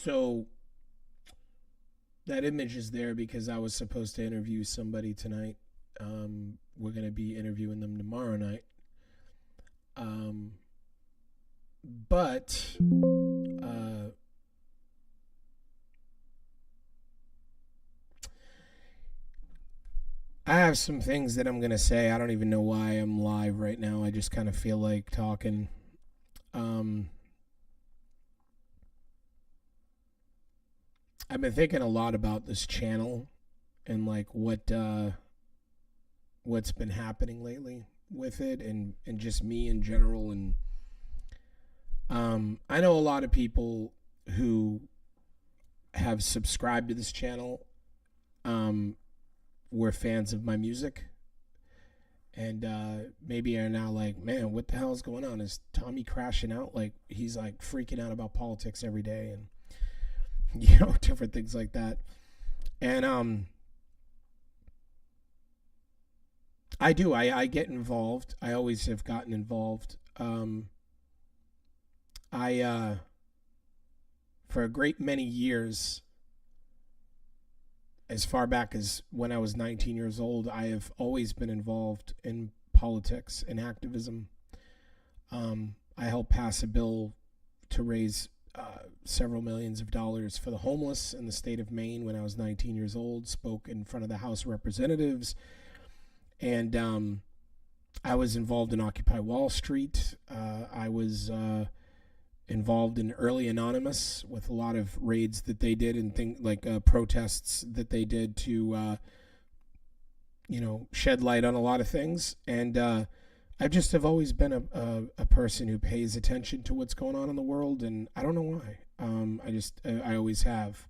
So that image is there because I was supposed to interview somebody tonight. We're going to be interviewing them tomorrow night. Um, but uh, I have some things that I'm going to say. I don't even know why I'm live right now. I just kind of feel like talking. Um, I've been thinking a lot about this channel and like what's been happening lately with it and just me in general. And I know a lot of people who have subscribed to this channel um, were fans of my music and maybe are now like, man, what the hell is going on? Is Tommy crashing out? Like he's like freaking out about politics every day and different things like that. And I do. I get involved. I always have gotten involved. I For a great many years, as far back as when I was 19 years old, I have always been involved in politics and activism. I helped pass a bill to raise several millions of dollars for the homeless in the state of Maine when I was 19 years old. Spoke in front of the House of Representatives, and I was involved in Occupy Wall Street. I was involved in Early Anonymous with a lot of raids that they did and things like protests that they did to, shed light on a lot of things. And I just have always been a person who pays attention to what's going on in the world, and I don't know why. I always have,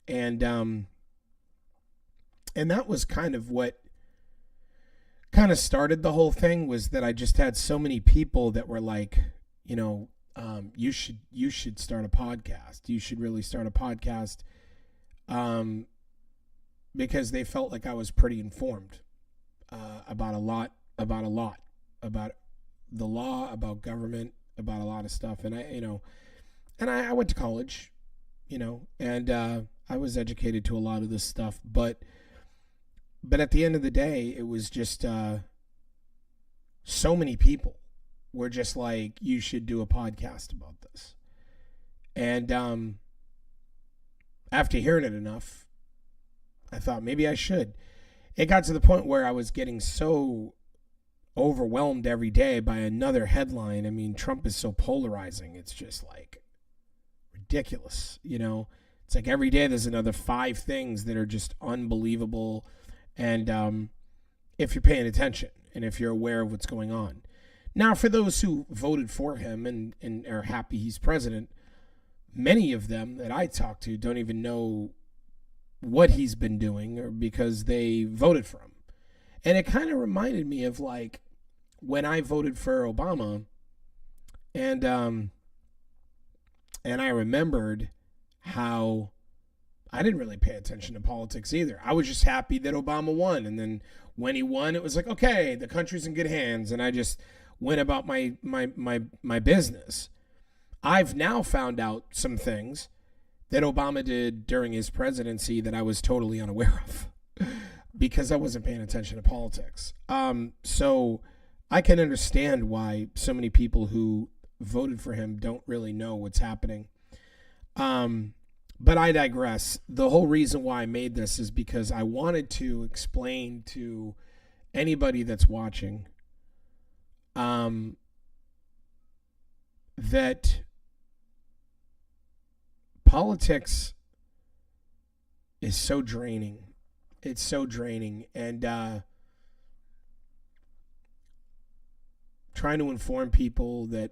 and that was kind of what kind of started the whole thing, was that I just had so many people that were like, you should start a podcast. You should really start a podcast, because they felt like I was pretty informed about a lot, about the law, about government, about a lot of stuff. And I went to college, and I was educated to a lot of this stuff, but at the end of the day, it was just so many people were just like, you should do a podcast about this. And after hearing it enough, I thought maybe I should. It got to the point where I was getting so overwhelmed every day by another headline. I mean, Trump is so polarizing. It's just like ridiculous. It's like every day there's another five things that are just unbelievable. And if you're paying attention and if you're aware of what's going on. Now, for those who voted for him and are happy he's president, many of them that I talk to don't even know what he's been doing, or because they voted for him. And it kind of reminded me of like when I voted for Obama, and I remembered how I didn't really pay attention to politics either. I was just happy that Obama won, and then when he won, it was like, okay, the country's in good hands, and I just went about my business. I've now found out some things that Obama did during his presidency that I was totally unaware of because I wasn't paying attention to politics. So I can understand why so many people who voted for him don't really know what's happening. But I digress. The whole reason why I made this is because I wanted to explain to anybody that's watching that politics is so draining. It's so draining. And trying to inform people that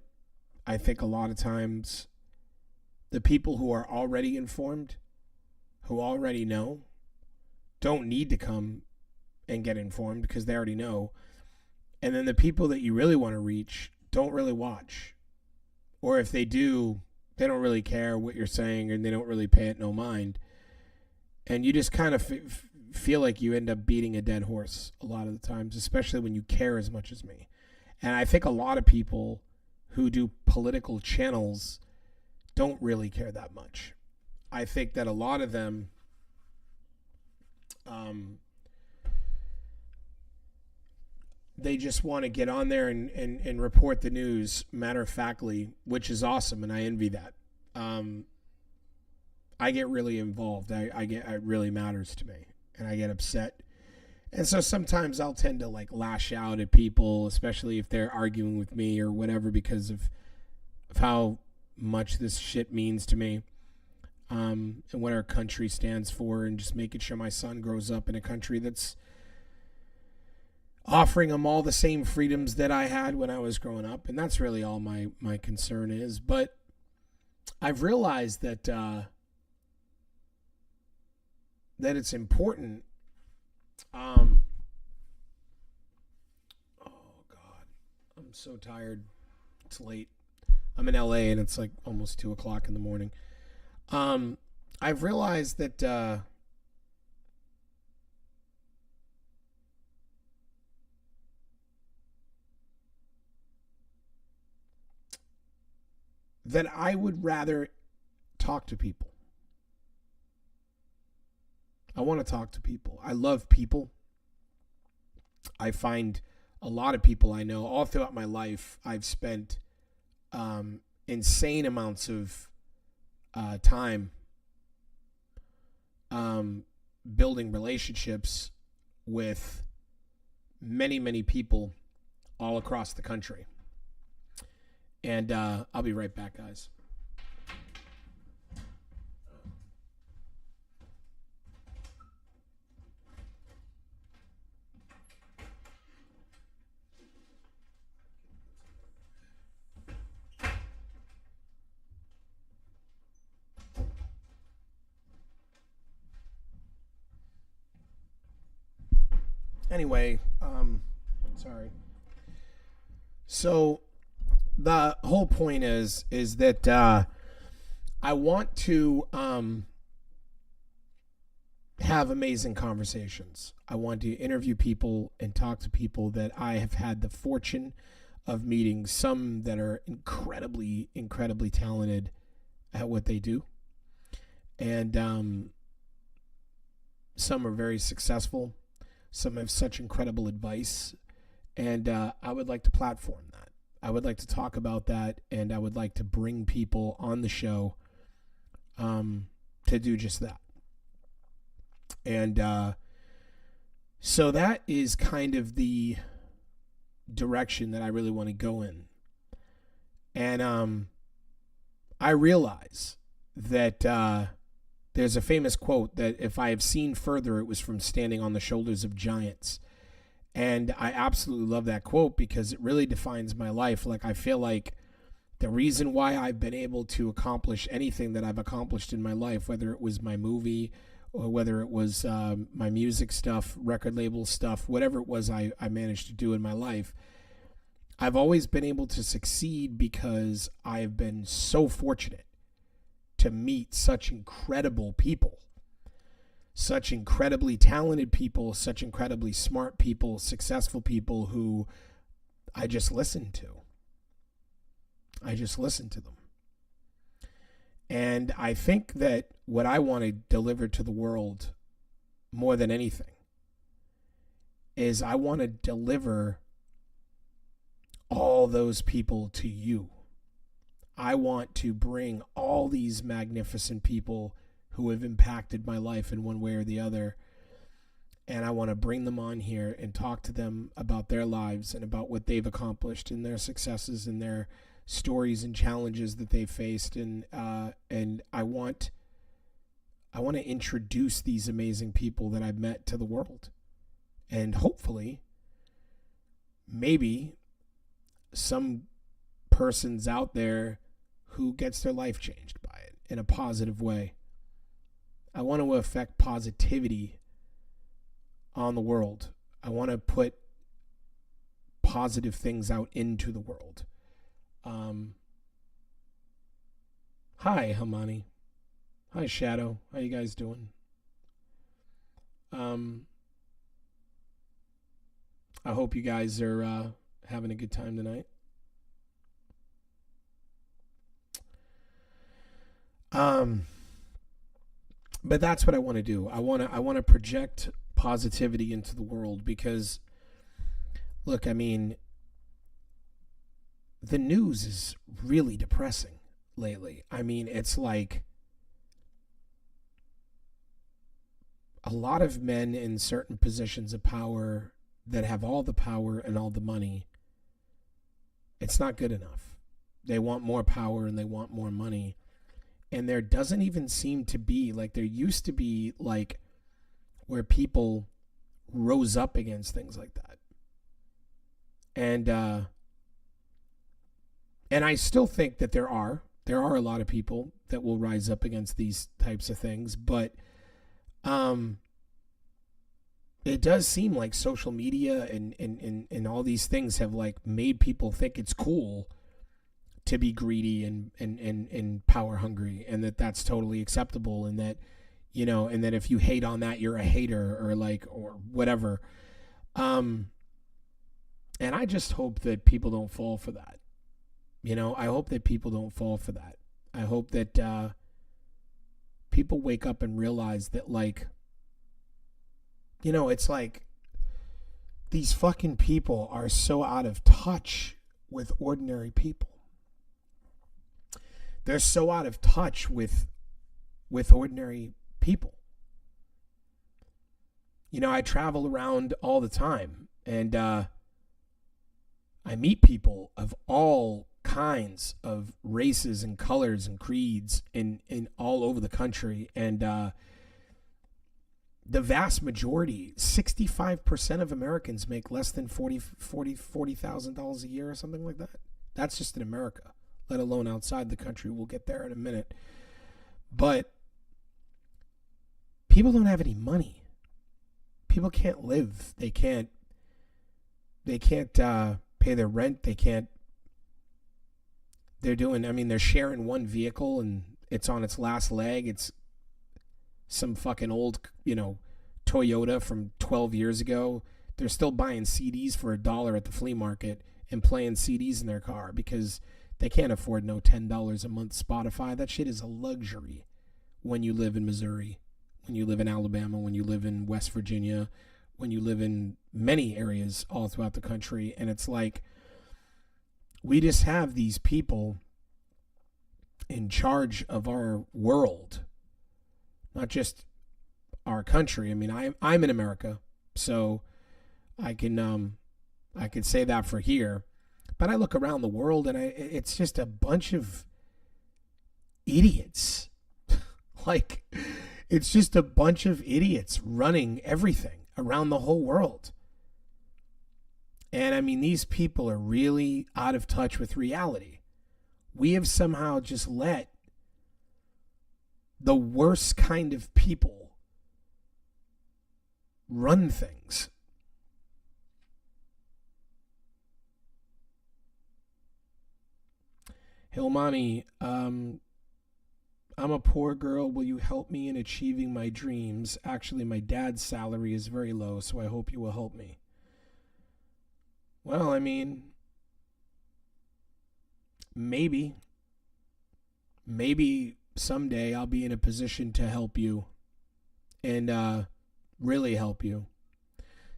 I think a lot of times the people who are already informed, who already know, don't need to come and get informed because they already know. And then the people that you really want to reach don't really watch. Or if they do, they don't really care what you're saying, and they don't really pay it no mind. And you just kind of feel like you end up beating a dead horse a lot of the times, especially when you care as much as me. And I think a lot of people who do political channels don't really care that much. I think that a lot of them they just want to get on there and report the news matter of factly, which is awesome, and I envy that. I get really involved. It really matters to me, and I get upset. And so sometimes I'll tend to like lash out at people, especially if they're arguing with me or whatever, because of how much this shit means to me, and what our country stands for, and just making sure my son grows up in a country that's offering him all the same freedoms that I had when I was growing up. And that's really all my concern is. But I've realized that that it's important. Oh God, I'm so tired. It's late. I'm in LA and it's like almost 2:00 in the morning. I've realized that that I would rather talk to people. I want to talk to people. I love people. I find a lot of people I know all throughout my life. I've spent insane amounts of time building relationships with many, many people all across the country. And I'll be right back, guys. Anyway, sorry. So the whole point is that I want to have amazing conversations. I want to interview people and talk to people that I have had the fortune of meeting, some that are incredibly, incredibly talented at what they do. And some are very successful. Some have such incredible advice. And I would like to platform that. I would like to talk about that. And I would like to bring people on the show to do just that. And so that is kind of the direction that I really want to go in. And I realize that there's a famous quote that if I have seen further, it was from Standing on the Shoulders of Giants. And I absolutely love that quote because it really defines my life. Like, I feel like the reason why I've been able to accomplish anything that I've accomplished in my life, whether it was my movie or whether it was my music stuff, record label stuff, whatever it was I managed to do in my life, I've always been able to succeed because I've been so fortunate to meet such incredible people, such incredibly talented people, such incredibly smart people, successful people who I just listen to. I just listen to them. And I think that what I want to deliver to the world more than anything is I want to deliver all those people to you. I want to bring all these magnificent people who have impacted my life in one way or the other, and I want to bring them on here and talk to them about their lives and about what they've accomplished and their successes and their stories and challenges that they faced. And I want to introduce these amazing people that I've met to the world, and hopefully, maybe some person's out there who gets their life changed by it in a positive way. I want to affect positivity on the world. I want to put positive things out into the world. Hi, Hamani. Hi, Shadow. How you guys doing? Um, I hope you guys are having a good time tonight. Um, but that's what I want to do. I want to project positivity into the world because look, I mean, the news is really depressing lately. I mean, it's like a lot of men in certain positions of power that have all the power and all the money. It's not good enough. They want more power and they want more money. And there doesn't even seem to be like there used to be like where people rose up against things like that. And and I still think that there are a lot of people that will rise up against these types of things, but um it does seem like social media and all these things have like made people think it's cool to be greedy and power hungry, and that that's totally acceptable, and that and that if you hate on that you're a hater or like or whatever. um and I just hope that people don't fall for that. I hope that people don't fall for that. I hope that people wake up and realize that, like, it's like these fucking people are so out of touch with ordinary people. They're so out of touch with ordinary people. I travel around all the time, and I meet people of all kinds of races and colors and creeds in all over the country, and the vast majority, 65% of Americans make less than $40,000 a year or something like that. That's just in America, let alone outside the country. We'll get there in a minute. But people don't have any money. People can't live. They can't pay their rent. They're sharing one vehicle and it's on its last leg. It's some fucking old, Toyota from 12 years ago. They're still buying CDs for $1 at the flea market and playing CDs in their car because they can't afford no $10 a month Spotify. That shit is a luxury when you live in Missouri, when you live in Alabama, when you live in West Virginia, when you live in many areas all throughout the country. And it's like, we just have these people in charge of our world, not just our country. I mean, I'm in America, so I can say that for here. But I look around the world, and it's just a bunch of idiots. Like, it's just a bunch of idiots running everything around the whole world. And I mean, these people are really out of touch with reality. We have somehow just let the worst kind of people run things. Hilmani, I'm a poor girl. Will you help me in achieving my dreams? Actually, my dad's salary is very low, so I hope you will help me. Well, I mean, maybe someday I'll be in a position to help you and really help you.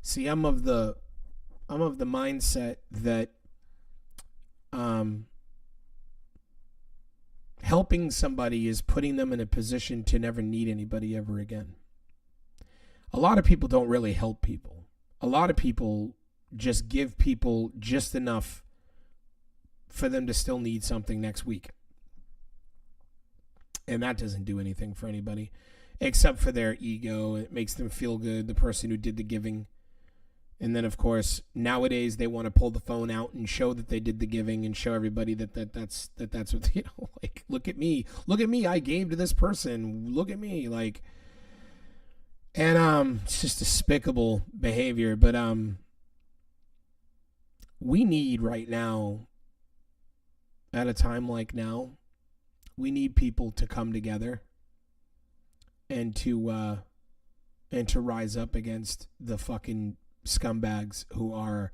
See, I'm of the mindset that helping somebody is putting them in a position to never need anybody ever again. A lot of people don't really help people. A lot of people just give people just enough for them to still need something next week. And that doesn't do anything for anybody except for their ego. It makes them feel good, the person who did the giving. And then, of course, nowadays they want to pull the phone out and show that they did the giving and show everybody that's what, like, look at me, I gave to this person, look at me, like, and it's just despicable behavior. But we need right now, at a time like now, we need people to come together and to and to rise up against the fucking scumbags who are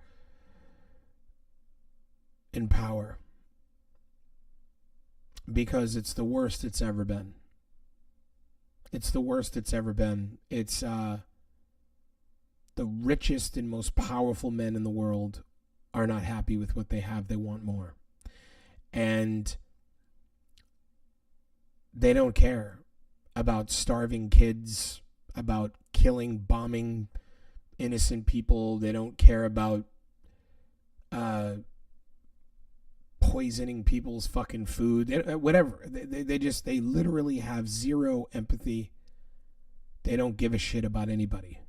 in power, because it's the worst it's ever been. It's the worst it's ever been. It's the richest and most powerful men in the world are not happy with what they have. They want more. And they don't care about starving kids, about killing, bombing innocent people. They don't care about poisoning people's fucking food, whatever. They literally have zero empathy. They don't give a shit about anybody.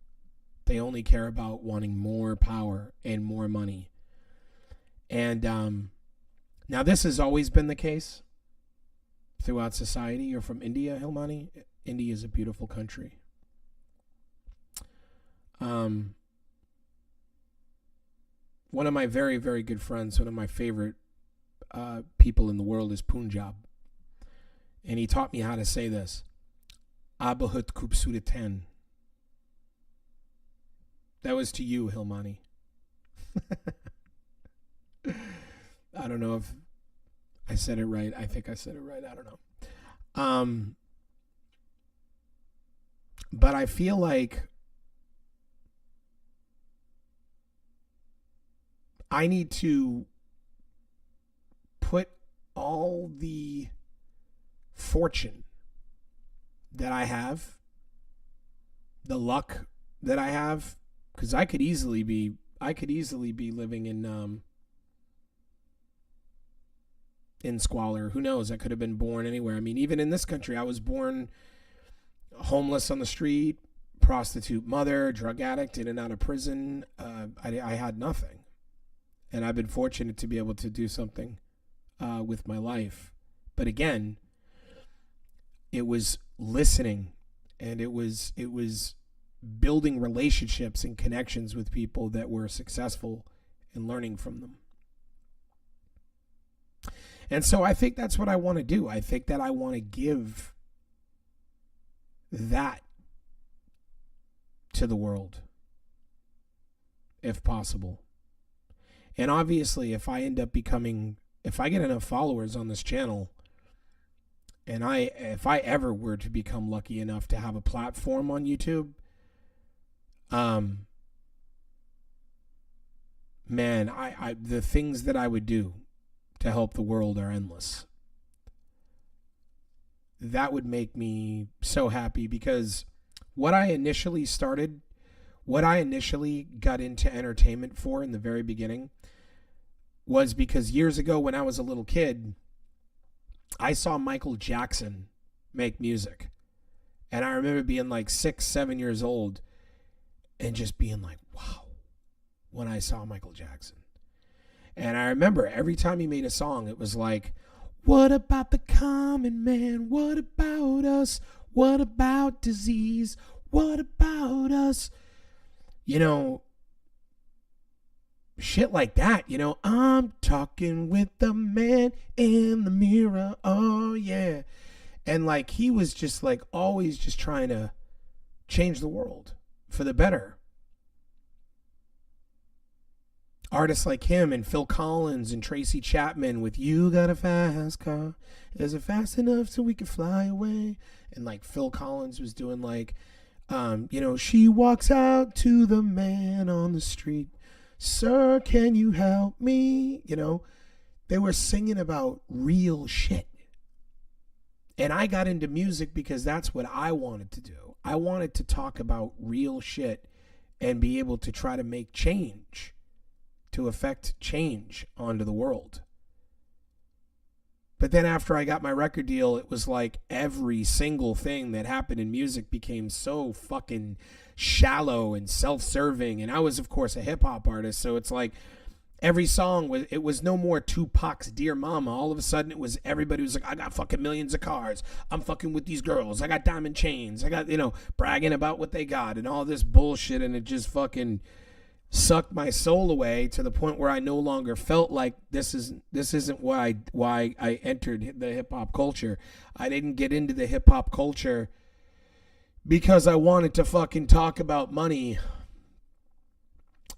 They only care about wanting more power and more money. And now this has always been the case throughout society. You're from India, Hilmani. India is a beautiful country. One of my very, very good friends, one of my favorite people in the world is Punjab. And he taught me how to say this. Abahut Kubsuratan. That was to you, Hilmani. I don't know if I said it right. I think I said it right. I don't know. But I feel like I need to put all the fortune that I have, the luck that I have, because I could easily be living in squalor. Who knows? I could have been born anywhere. I mean, even in this country, I was born homeless on the street, prostitute mother, drug addict, in and out of prison. I had nothing. And I've been fortunate to be able to do something with my life. But again, it was listening, and it was building relationships and connections with people that were successful and learning from them. And so I think that's what I want to do. I think that I want to give that to the world, if possible. And obviously, if I get enough followers on this channel, and if I ever were to become lucky enough to have a platform on YouTube, man, I the things that I would do to help the world are endless. That would make me so happy, because what I initially got into entertainment for in the very beginning was because years ago when I was a little kid, I saw Michael Jackson make music. And I remember being like 6, 7 years old and just being like, wow, when I saw Michael Jackson. And I remember every time he made a song, it was like, what about the common man? What about us? What about disease? What about us? You know, shit like that. You know, I'm talking with the man in the mirror. Oh, yeah. And like, he was just like always just trying to change the world for the better. Artists like him and Phil Collins and Tracy Chapman with You Got a Fast Car. Is it fast enough so we can fly away? And like Phil Collins was doing like, you know, she walks out to the man on the street. Sir, can you help me? You know, they were singing about real shit. And I got into music because that's what I wanted to do. I wanted to talk about real shit and be able to try to make change, to affect change onto the world. But then after I got my record deal, it was like every single thing that happened in music became so fucking shallow and self-serving. And I was, of course, a hip-hop artist, so it's like every song was no more Tupac's Dear Mama. All of a sudden, it was everybody was like, I got fucking millions of cars. I'm fucking with these girls. I got diamond chains. I got, you know, bragging about what they got and all this bullshit. And it just fucking sucked my soul away to the point where I no longer felt like this isn't why I entered the hip hop culture. I didn't get into the hip hop culture because I wanted to fucking talk about money.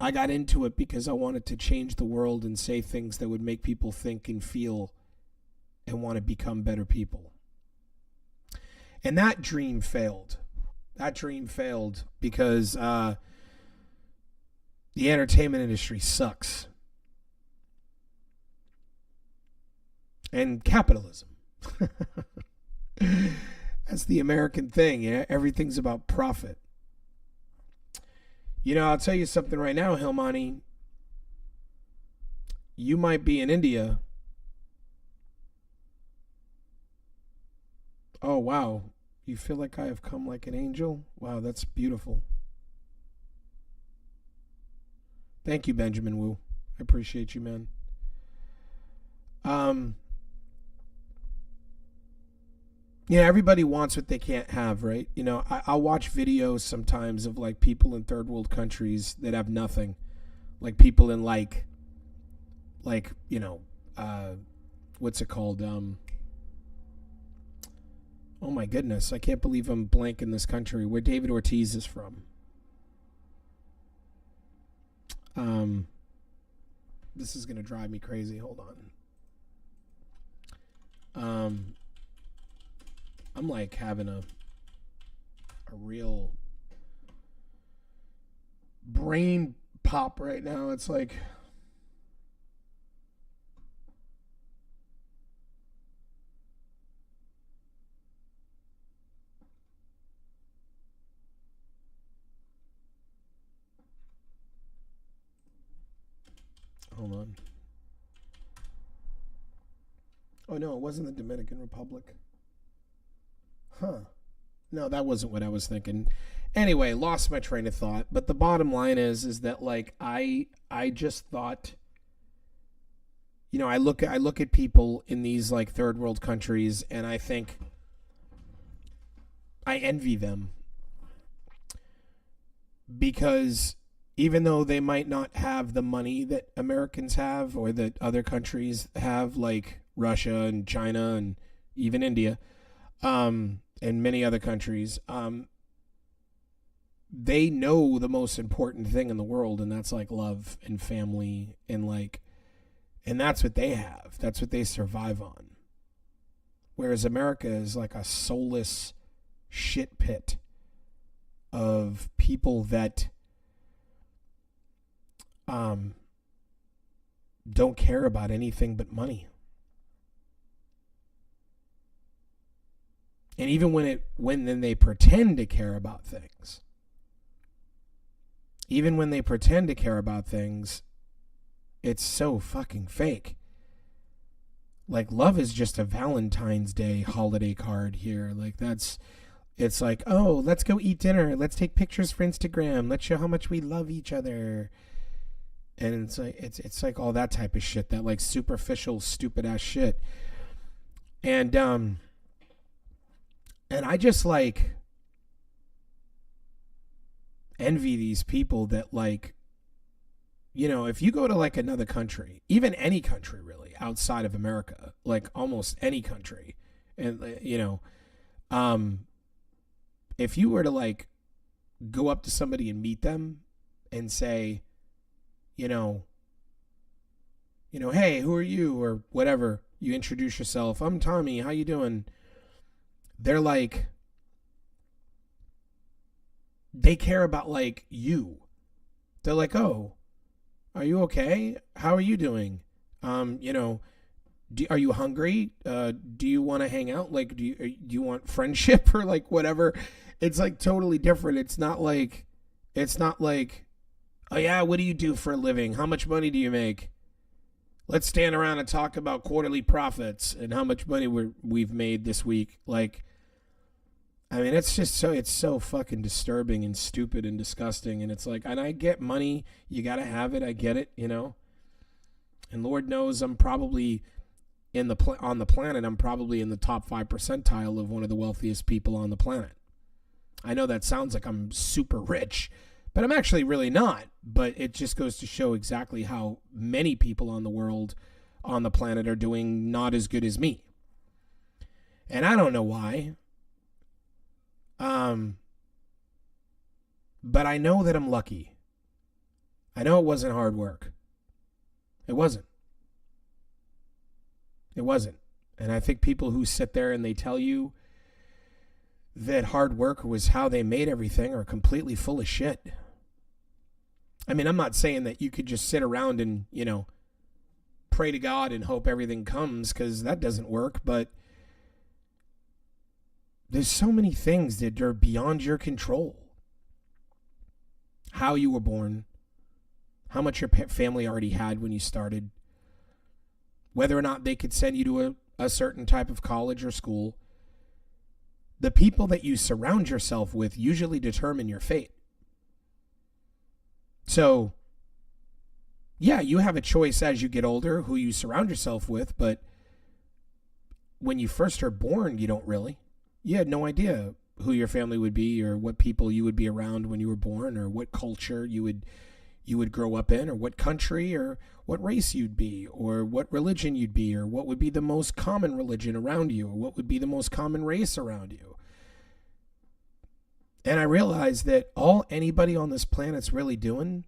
I got into it because I wanted to change the world and say things that would make people think and feel and want to become better people. And that dream failed. That dream failed because the entertainment industry sucks. And capitalism. That's the American thing. You know? Everything's about profit. You know, I'll tell you something right now, Hilmani. You might be in India. Oh, wow. You feel like I have come like an angel? Wow, that's beautiful. Thank you, Benjamin Wu. I appreciate you, man. Yeah, everybody wants what they can't have, right? You know, I'll watch videos sometimes of like people in third world countries that have nothing, like people in you know, what's it called? Oh my goodness, I can't believe I'm blanking this country. Where David Ortiz is from. This is gonna drive me crazy. Hold on. I'm like having a real brain pop right now. It's like hold on. Oh no, it wasn't the Dominican Republic. Huh. No, that wasn't what I was thinking. Anyway, lost my train of thought. But the bottom line is that like I just thought, you know, I look at people in these like third world countries and I think I envy them. Because even though they might not have the money that Americans have or that other countries have, like Russia and China and even India, and many other countries, they know the most important thing in the world, and that's like love and family and that's what they have. That's what they survive on. Whereas America is like a soulless shit pit of people that don't care about anything but money. And even when then they pretend to care about things, it's so fucking fake. Like love is just a Valentine's Day holiday card here. Like it's like, oh, let's go eat dinner. Let's take pictures for Instagram. Let's show how much we love each other. And it's like all that type of shit, that like superficial, stupid ass shit. And I just like envy these people that like, you know, if you go to like another country, even any country really outside of America, like almost any country, and you know, if you were to like go up to somebody and meet them and say, you know, hey, who are you, or whatever, you introduce yourself. I'm Tommy. How you doing? They're like, they care about like you. They're like, oh, are you okay? How are you doing? You know, are you hungry? Do you want to hang out? Like, do you want friendship or like whatever? It's like totally different. It's not like, oh yeah, what do you do for a living? How much money do you make? Let's stand around and talk about quarterly profits and how much money we've made this week. Like, I mean, it's so fucking disturbing and stupid and disgusting. And it's like, and I get money. You got to have it. I get it, you know. And Lord knows I'm probably on the planet. I'm probably in the top 5 percentile of one of the wealthiest people on the planet. I know that sounds like I'm super rich, but I'm actually really not. But it just goes to show exactly how many people on the planet are doing not as good as me. And I don't know why. But I know that I'm lucky. I know it wasn't hard work. It wasn't. It wasn't. And I think people who sit there and they tell you that hard work was how they made everything are completely full of shit. I mean, I'm not saying that you could just sit around and, pray to God and hope everything comes, because that doesn't work. But there's so many things that are beyond your control. How you were born, how much your family already had when you started, whether or not they could send you to a certain type of college or school. The people that you surround yourself with usually determine your fate. So, yeah, you have a choice as you get older who you surround yourself with, but when you first are born, you don't really. You had no idea who your family would be, or what people you would be around when you were born, or what culture you would grow up in, or what country, or what race you'd be, or what religion you'd be, or what would be the most common religion around you, or what would be the most common race around you. And I realized that all anybody on this planet's really doing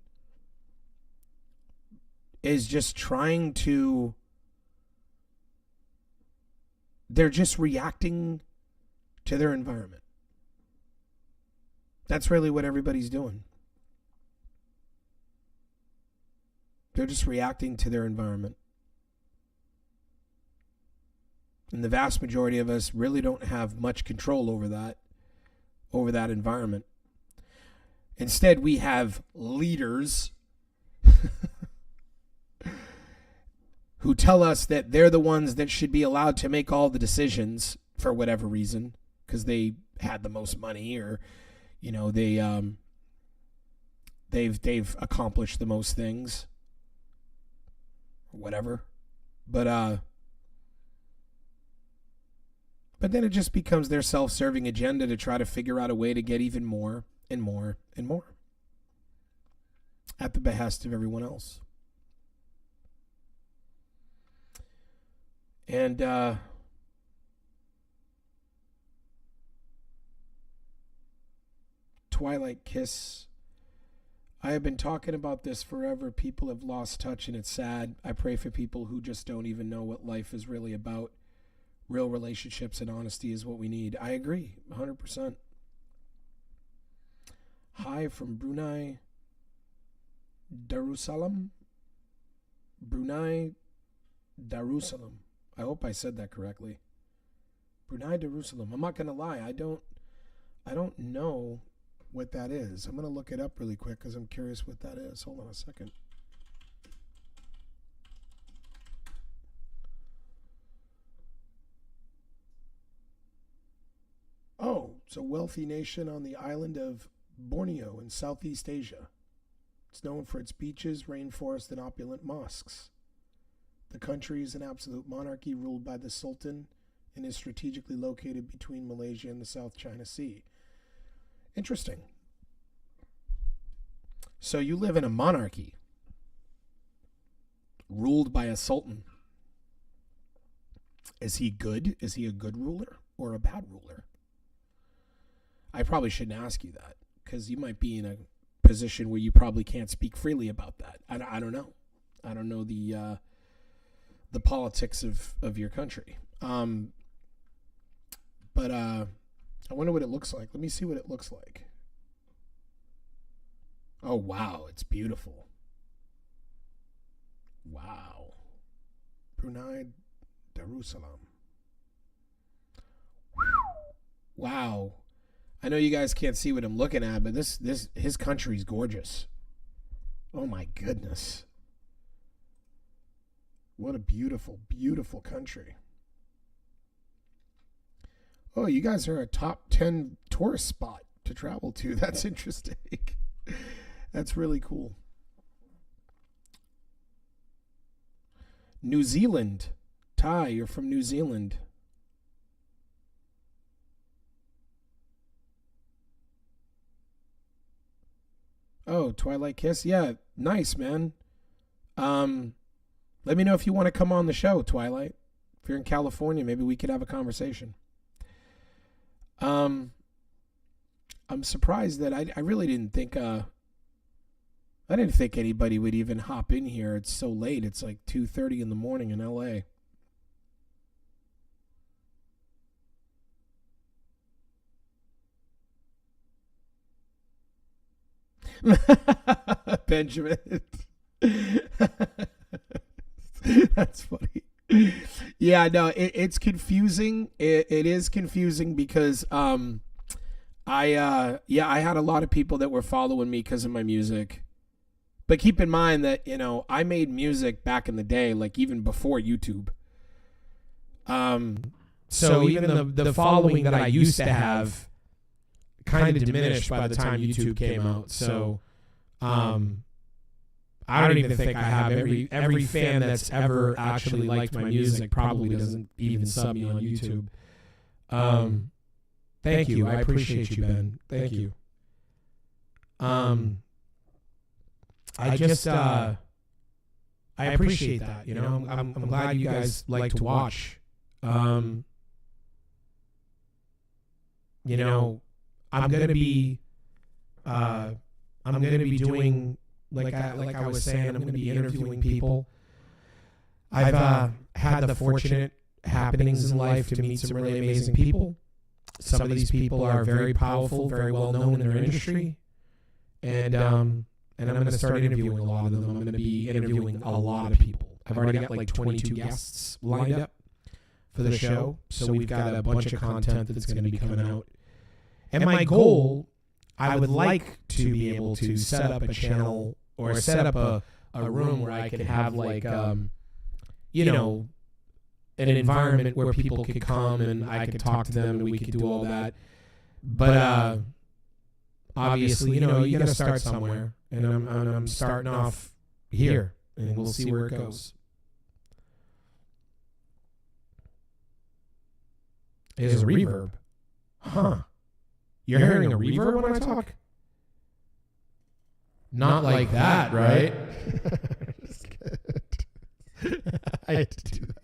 is just they're just reacting to their environment. That's really what everybody's doing. They're just reacting to their environment. And the vast majority of us really don't have much control over that environment. Instead, we have leaders who tell us that they're the ones that should be allowed to make all the decisions for whatever reason, because they had the most money, or they've accomplished the most things, or whatever. But then it just becomes their self-serving agenda to try to figure out a way to get even more and more and more at the behest of everyone else. And Twilight Kiss, I have been talking about this forever. People have lost touch, and it's sad. I pray for people who just don't even know what life is really about. Real relationships and honesty is what we need. I agree, 100%. Hi from Brunei Darussalam. Brunei Darussalam. I hope I said that correctly. Brunei Darussalam. I'm not going to lie. I don't know what that is. I'm going to look it up really quick because I'm curious what that is. Hold on a second. Oh, it's a wealthy nation on the island of Borneo in Southeast Asia. It's known for its beaches, rainforest, and opulent mosques. The country is an absolute monarchy ruled by the Sultan and is strategically located between Malaysia and the South China Sea. Interesting. So you live in a monarchy ruled by a sultan. Is he good? Is he a good ruler or a bad ruler? I probably shouldn't ask you that, because you might be in a position where you probably can't speak freely about that. I don't know. I don't know the politics of your country. But I wonder what it looks like. Let me see what it looks like. Oh, wow. It's beautiful. Wow. Brunei Darussalam. Wow. I know you guys can't see what I'm looking at, but his country's gorgeous. Oh my goodness. What a beautiful, beautiful country. Oh, you guys are a top 10 tourist spot to travel to. That's interesting. That's really cool. New Zealand. Ty, you're from New Zealand. Oh, Twilight Kiss? Yeah, nice, man. Let me know if you want to come on the show, Twilight. If you're in California, maybe we could have a conversation. I'm surprised that I really didn't think I didn't think anybody would even hop in here. It's so late. It's like 2:30 in the morning in LA. Benjamin. That's funny. Yeah, no, it's confusing. It is confusing because I had a lot of people that were following me because of my music. But keep in mind that, I made music back in the day, like even before YouTube. So even the following that I used to have kind of diminished by the time YouTube came out. So I don't even think I have every fan that's ever actually liked my music probably doesn't even sub me on YouTube. Thank you. I appreciate you, Ben. Thank you. I just I appreciate that. I'm glad you guys like to watch. I'm gonna be doing like I was saying. I'm gonna be interviewing people. I've had the fortunate happenings in life to meet some really amazing people. Some of these people are very powerful, very well known in their industry, and I'm going to start interviewing a lot of them. I'm going to be interviewing a lot of people. I've already got like 22 guests lined up for the show, so we've got a bunch of content that's going to be coming out. And my goal, I would like to be able to set up a channel or set up a room where I could have like, an environment where people could come and I could talk to them and we could do all that. But obviously, you got to start somewhere, and I'm starting off here, and we'll see where it goes. There's a reverb. Huh. You're hearing a reverb when I talk? Not like that, right? I had to do that.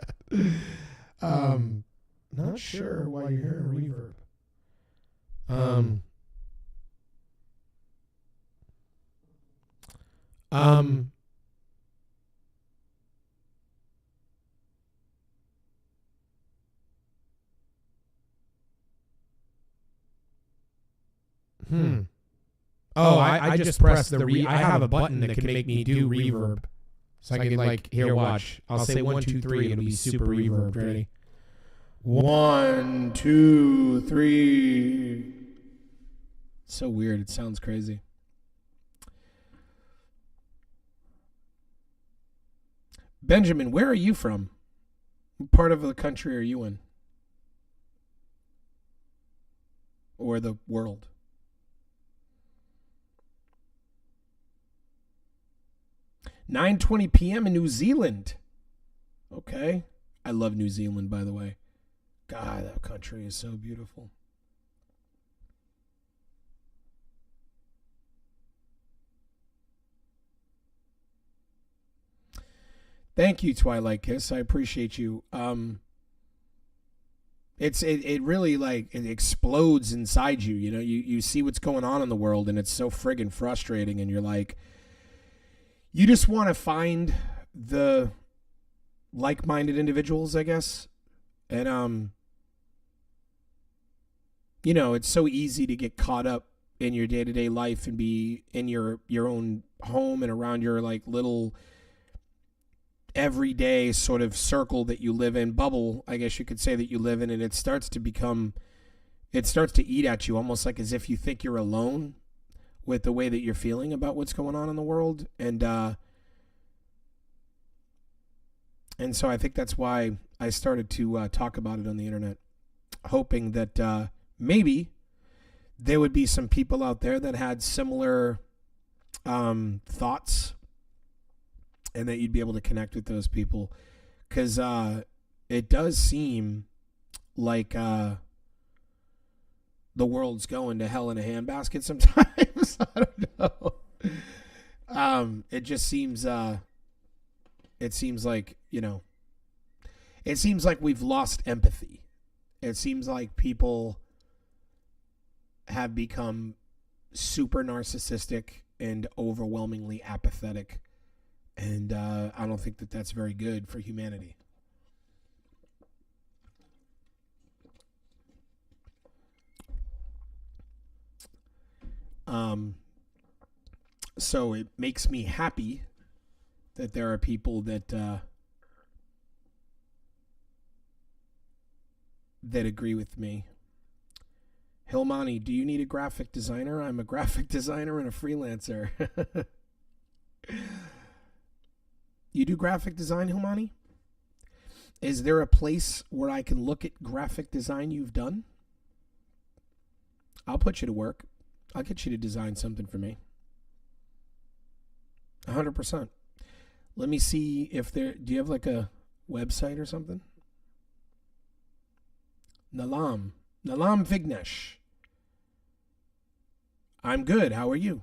Not sure why you're hearing a reverb. Oh, I just pressed the I have a button that can make me do reverb. So I can here, watch. I'll say 1, 2, 3. It'll be super reverb. Ready? 1, 2, 3. So weird. It sounds crazy. Benjamin, where are you from? What part of the country are you in? Or the world? "9:20 p.m. in New Zealand." Okay. I love New Zealand, by the way. God, that country is so beautiful. Thank you, Twilight Kiss. I appreciate you. It really it explodes inside you. You see what's going on in the world, and it's so friggin' frustrating. And you're like, you just want to find the like-minded individuals, I guess. And it's so easy to get caught up in your day-to-day life and be in your own home and around your little everyday sort of circle that you live in, bubble, I guess you could say, that you live in, and it starts to eat at you, almost like as if you think you're alone with the way that you're feeling about what's going on in the world. And so I think that's why I started to talk about it on the internet, hoping that maybe there would be some people out there that had similar thoughts, and that you'd be able to connect with those people, because it does seem like the world's going to hell in a handbasket sometimes. I don't know. It just seems it seems like we've lost empathy. It seems like people have become super narcissistic and overwhelmingly apathetic. And I don't think that that's very good for humanity. So it makes me happy that there are people that that agree with me. Hilmani, do you need a graphic designer? I'm a graphic designer and a freelancer. You do graphic design, Hilmani? Is there a place where I can look at graphic design you've done? I'll put you to work. I'll get you to design something for me. 100%. Let me see if there... Do you have like a website or something? Nalam Vignesh. I'm good. How are you?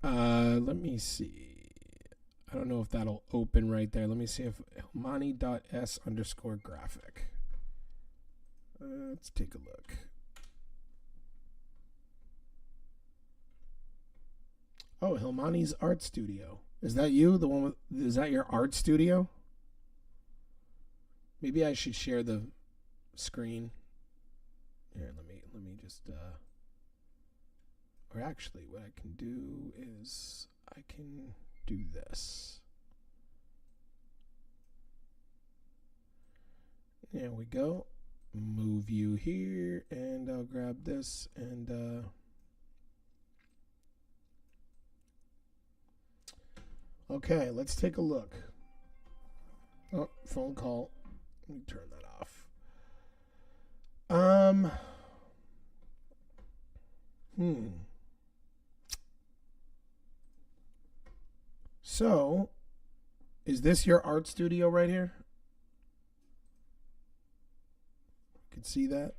Let me see. I don't know if that'll open right there. Let me see if Hilmani.s_graphic. Let's take a look. Oh, Hilmani's art studio. Is that you? The one with, is that your art studio? Maybe I should share the screen. Here, let me just or actually what I can do is I can do this. There we go. Move you here, and I'll grab this and okay, let's take a look. Oh, phone call. Let me turn that off. So, is this your art studio right here? You can see that.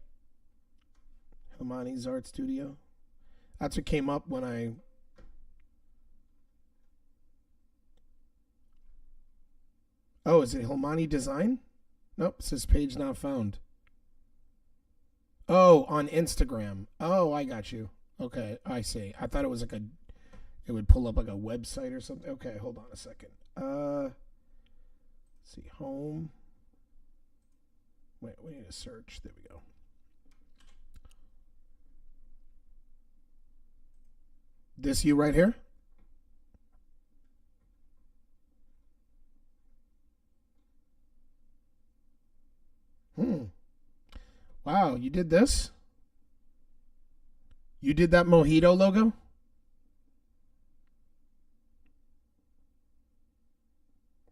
Hilmani's art studio. That's what came up when I... Oh, is it Hilmani Design? Nope, it says page not found. Oh, on Instagram. Oh, I got you. Okay, I see. I thought it was like it would pull up like a website or something. Okay, hold on a second. Let's see, home. Wait, we need to search. There we go. This you right here? Wow, you did this? You did that Mojito logo?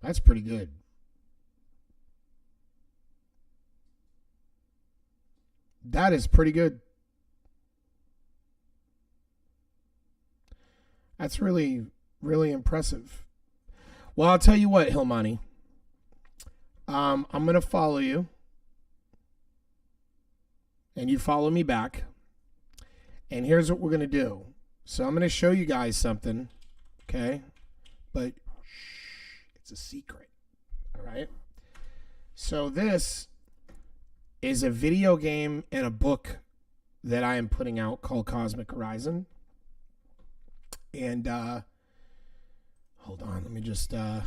That's pretty good. That is pretty good. That's really, really impressive. Well, I'll tell you what, Hilmani. I'm going to follow you. And you follow me back. And here's what we're going to do. So I'm going to show you guys something. Okay? But shh, it's a secret. All right? So this is a video game and a book that I am putting out called Cosmic Horizon. And hold on, let me just all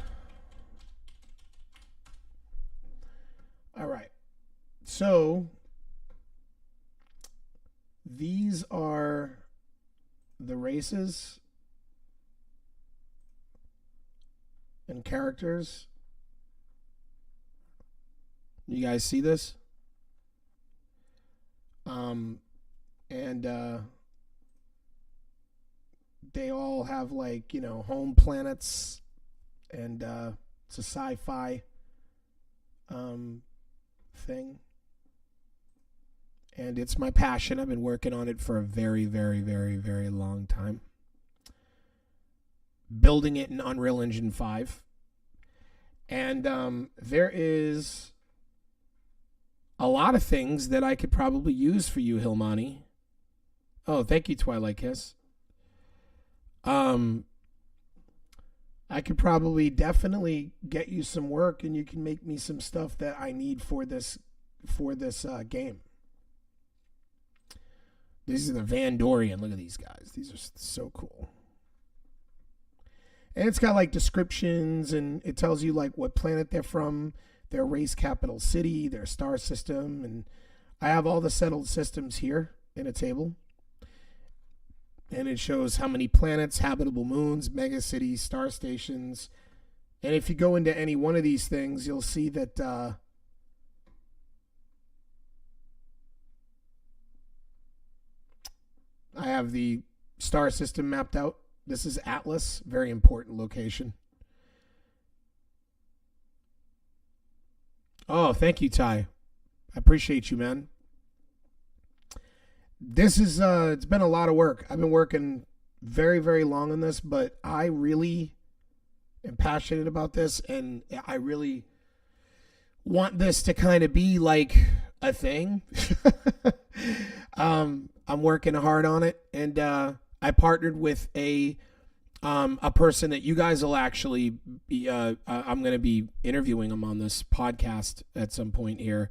right. So these are the races and characters. You guys see this? And they all have, like, you know, home planets, and it's a sci-fi thing. And it's my passion. I've been working on it for a very, very, very, very long time. Building it in Unreal Engine 5. And there is a lot of things that I could probably use for you, Hilmani. Oh, thank you, Twilight Kiss. I could probably definitely get you some work, and you can make me some stuff that I need for this for this game. These are the Van Dorian. Look at these guys. These are so cool. And it's got like descriptions, and it tells you like what planet they're from, their race capital city, their star system, and I have all the settled systems here in a table. And it shows how many planets, habitable moons, mega cities, star stations. And if you go into any one of these things, you'll see that I have the star system mapped out. This is Atlas, very important location. Oh, thank you, Ty. I appreciate you, man. This is it's been a lot of work. I've been working very, very long on this, but I really am passionate about this, and I really want this to kind of be like a thing. I'm working hard on it, and I partnered with a person that you guys will actually be, I'm going to be interviewing him on this podcast at some point here.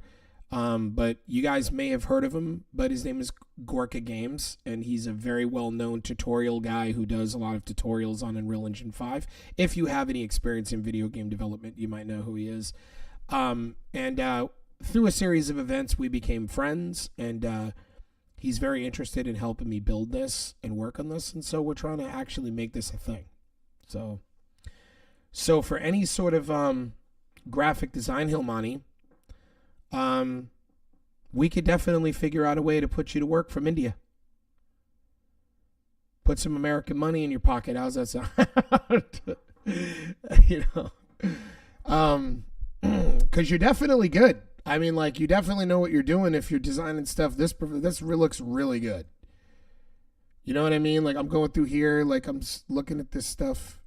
But you guys may have heard of him, but his name is Gorka Games, and he's a very well-known tutorial guy who does a lot of tutorials on Unreal Engine 5. If you have any experience in video game development, you might know who he is. And through a series of events, we became friends, and he's very interested in helping me build this and work on this, and so we're trying to actually make this a thing. So for any sort of graphic design, Hilmani, we could definitely figure out a way to put you to work from India. Put some American money in your pocket. How's that sound? You know, because you're definitely good. I mean, like, you definitely know what you're doing if you're designing stuff. This looks really good. You know what I mean? Like, I'm going through here, like, I'm looking at this stuff,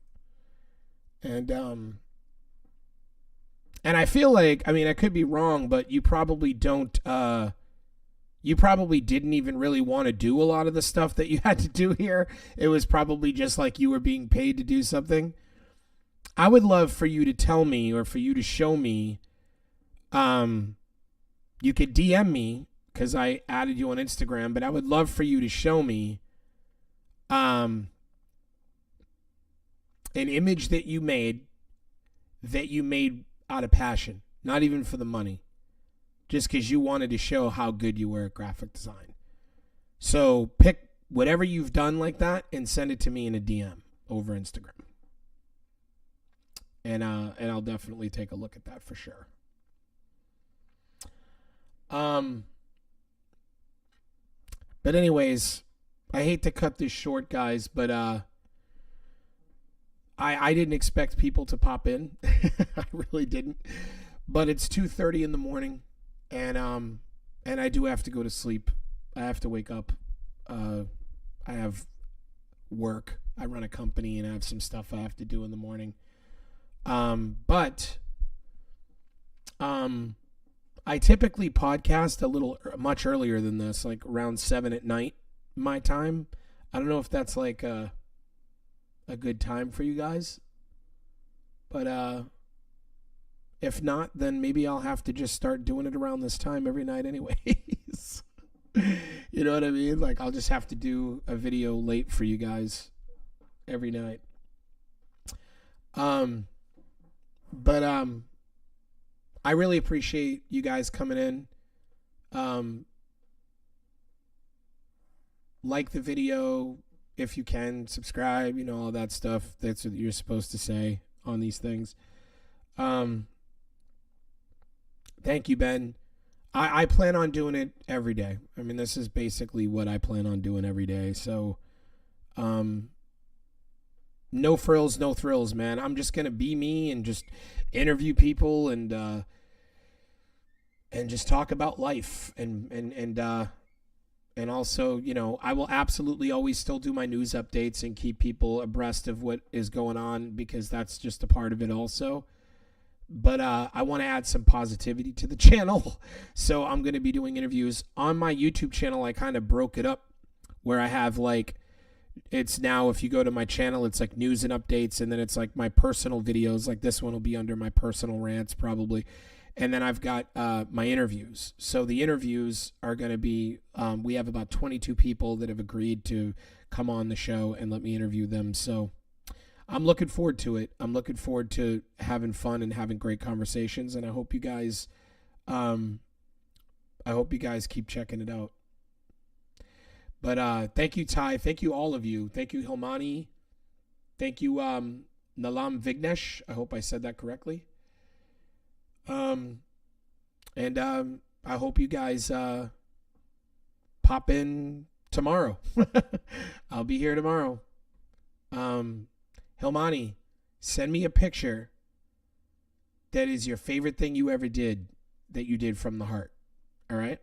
and I feel like, I mean, I could be wrong, but you probably don't, you probably didn't even really want to do a lot of the stuff that you had to do here. It was probably just like you were being paid to do something. I would love for you to tell me, or for you to show me, you could DM me, because I added you on Instagram, but I would love for you to show me, an image that you made out of passion, not even for the money, just because you wanted to show how good you were at graphic design. So pick whatever you've done like that and send it to me in a DM over Instagram. And I'll definitely take a look at that for sure. But anyways, I hate to cut this short, guys, but I didn't expect people to pop in. I really didn't. But it's 2:30 in the morning, and I do have to go to sleep. I have to wake up. I have work. I run a company, and I have some stuff I have to do in the morning. But I typically podcast much earlier than this, like around 7 at night, my time. I don't know if that's like a good time for you guys, but if not, then maybe I'll have to just start doing it around this time every night anyways. You know what I mean? Like, I'll just have to do a video late for you guys every night. But I really appreciate you guys coming in. Like the video if you can, subscribe, you know, all that stuff. That's what you're supposed to say on these things. Thank you, Ben. I plan on doing it every day. I mean, this is basically what I plan on doing every day. So, no frills, no thrills, man. I'm just going to be me and just interview people and just talk about life and also, you know, I will absolutely always still do my news updates and keep people abreast of what is going on, because that's just a part of it also. But I want to add some positivity to the channel. So I'm going to be doing interviews on my YouTube channel. I kind of broke it up where I have like, it's now, if you go to my channel, it's like news and updates. And then it's like my personal videos. Like this one will be under my personal rants probably. And then I've got my interviews. So the interviews are going to be, we have about 22 people that have agreed to come on the show and let me interview them. So I'm looking forward to it. I'm looking forward to having fun and having great conversations. And I hope you guys, keep checking it out. But thank you, Ty. Thank you, all of you. Thank you, Hilmani. Thank you, Nalam Vignesh. I hope I said that correctly. I hope you guys pop in tomorrow. I'll be here tomorrow. Hilmani, send me a picture that is your favorite thing you ever did that you did from the heart. All right?